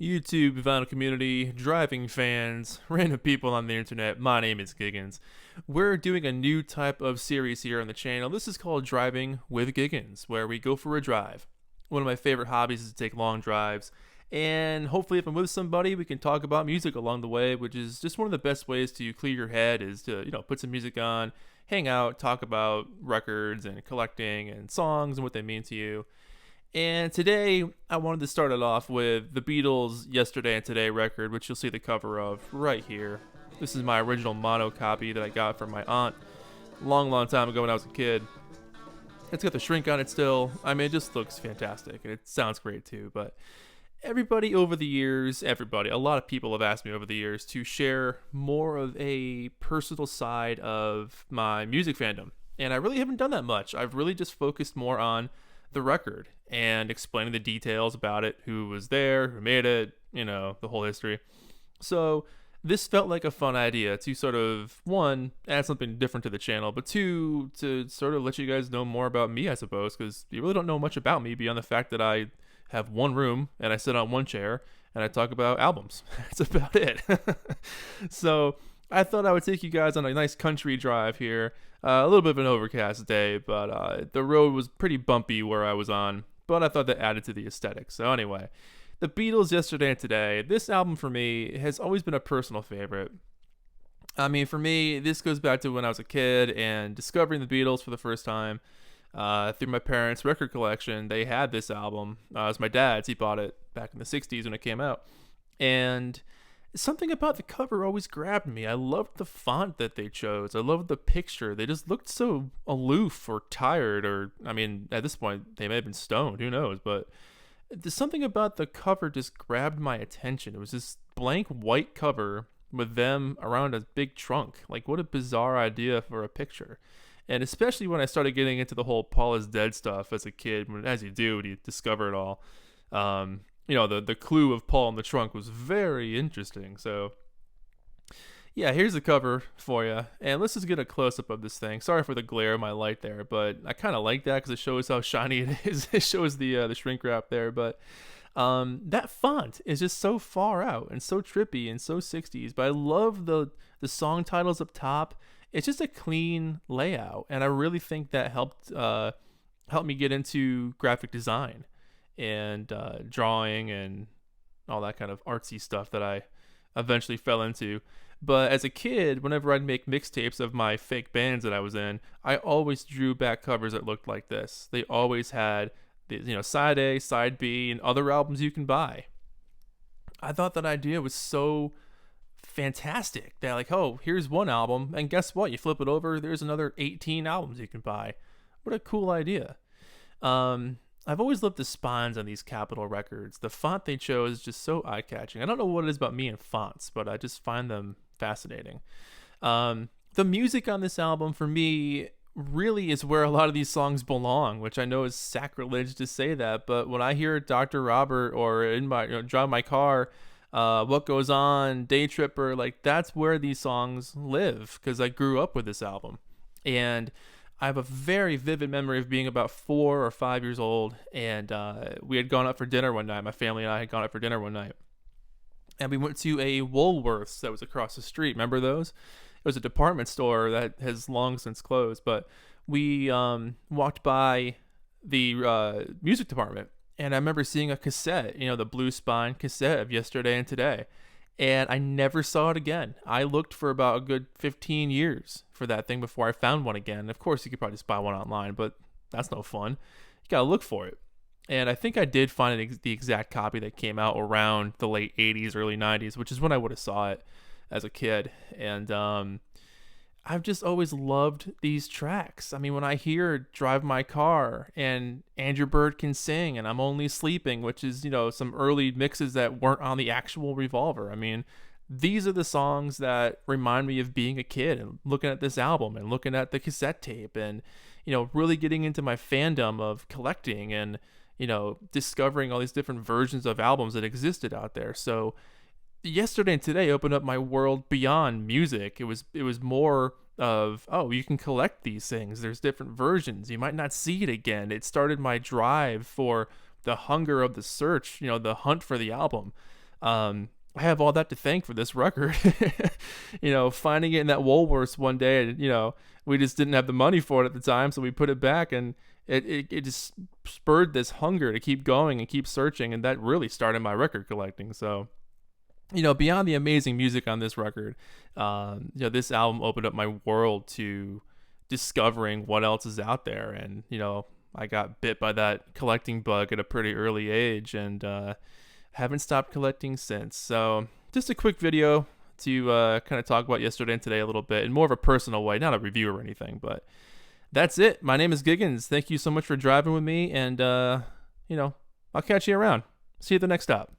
YouTube, vinyl community, driving fans, random people on the internet. My name is Giggens. We're doing a new type of series here on the channel. This is called Driving with Giggens, where we go for a drive. One of my favorite hobbies is to take long drives, and hopefully if I'm with somebody, we can talk about music along the way, which is just one of the best ways to clear your head is to, put some music on, hang out, talk about records and collecting and songs and what they mean to you. And today, I wanted to start it off with the Beatles' Yesterday and Today record, which you'll see the cover of right here. This is my original mono copy that I got from my aunt long time ago when I was a kid. It's got the shrink on it still. I mean, it just looks fantastic, and it sounds great too. But everybody over the years, a lot of people have asked me over the years to share more of a personal side of my music fandom. And I really haven't done that much. I've really just focused more on the record and explaining the details about it, who was there, who made it, the whole history. So this felt like a fun idea to sort of, one, add something different to the channel, but two, to sort of let you guys know more about me, I suppose, because you really don't know much about me beyond the fact that I have one room and I sit on one chair and I talk about albums. That's about it. So I thought I would take you guys on a nice country drive here. A little bit of an overcast day, but the road was pretty bumpy where I was on, but I thought that added to the aesthetic. So anyway, the Beatles' Yesterday and Today. This album for me has always been a personal favorite. I mean, for me, this goes back to when I was a kid and discovering the Beatles for the first time through my parents' record collection. They had this album. It was my dad's. He bought it back in the 60s when it came out. And something about the cover always grabbed me. I loved the font that they chose. I loved the picture. They just looked so aloof or tired, or, I mean, at this point, they may have been stoned. Who knows? But there's something about the cover just grabbed my attention. It was this blank white cover with them around a big trunk. Like, what a bizarre idea for a picture. And especially when I started getting into the whole Paul is Dead stuff as a kid, as you do when you discover it all. The clue of Paul in the trunk was very interesting. So, yeah, here's the cover for you. And let's just get a close-up of this thing. Sorry for the glare of my light there, but I kind of like that because it shows how shiny it is. It shows the shrink wrap there. But that font is just so far out and so trippy and so 60s. But I love the song titles up top. It's just a clean layout. And I really think that helped me get into graphic design and drawing and all that kind of artsy stuff that I eventually fell into. But as a kid, whenever I'd make mixtapes of my fake bands that I was in, I always drew back covers that looked like this. They always had side A, side B, and other albums you can buy. I thought that idea was so fantastic that, like, oh, here's one album, and guess what? You flip it over, there's another 18 albums you can buy. What a cool idea. I've always loved the spines on these Capitol records. The font they chose is just so eye-catching. I don't know what it is about me and fonts, but I just find them fascinating. The music on this album, for me, really is where a lot of these songs belong, which I know is sacrilege to say that, but when I hear Dr. Robert or in my Drive My Car, What Goes On, Day Tripper, like, that's where these songs live, because I grew up with this album. And I have a very vivid memory of being about 4 or 5 years old, and we had gone out for dinner one night. My family and I had gone out for dinner one night, and we went to a Woolworths that was across the street. Remember those? It was a department store that has long since closed, but we walked by the music department, and I remember seeing a cassette, the blue spine cassette of Yesterday and Today. And I never saw it again. I looked for about a good 15 years for that thing before I found one again. Of course, you could probably just buy one online, but that's no fun. You gotta look for it. And I think I did find the exact copy that came out around the late 80s, early 90s, which is when I would have saw it as a kid. And I've just always loved these tracks. I mean, when I hear Drive My Car and Andrew Bird Can Sing and I'm Only Sleeping, which is, some early mixes that weren't on the actual Revolver. I mean, these are the songs that remind me of being a kid and looking at this album and looking at the cassette tape and, really getting into my fandom of collecting and, discovering all these different versions of albums that existed out there. So Yesterday and Today opened up my world beyond music. It was more of, oh, you can collect these things. There's different versions. You might not see it again. It started my drive for the hunger of the search, the hunt for the album. I have all that to thank for this record. Finding it in that Woolworths one day, and we just didn't have the money for it at the time, so we put it back, and it just spurred this hunger to keep going and keep searching, and that really started my record collecting. So, beyond the amazing music on this record, this album opened up my world to discovering what else is out there, and I got bit by that collecting bug at a pretty early age, and haven't stopped collecting since. So just a quick video to kind of talk about yesterday and today a little bit in more of a personal way, not a review or anything, but that's it. My name is Giggens. Thank you so much for driving with me, and I'll catch you around. See you at the next stop.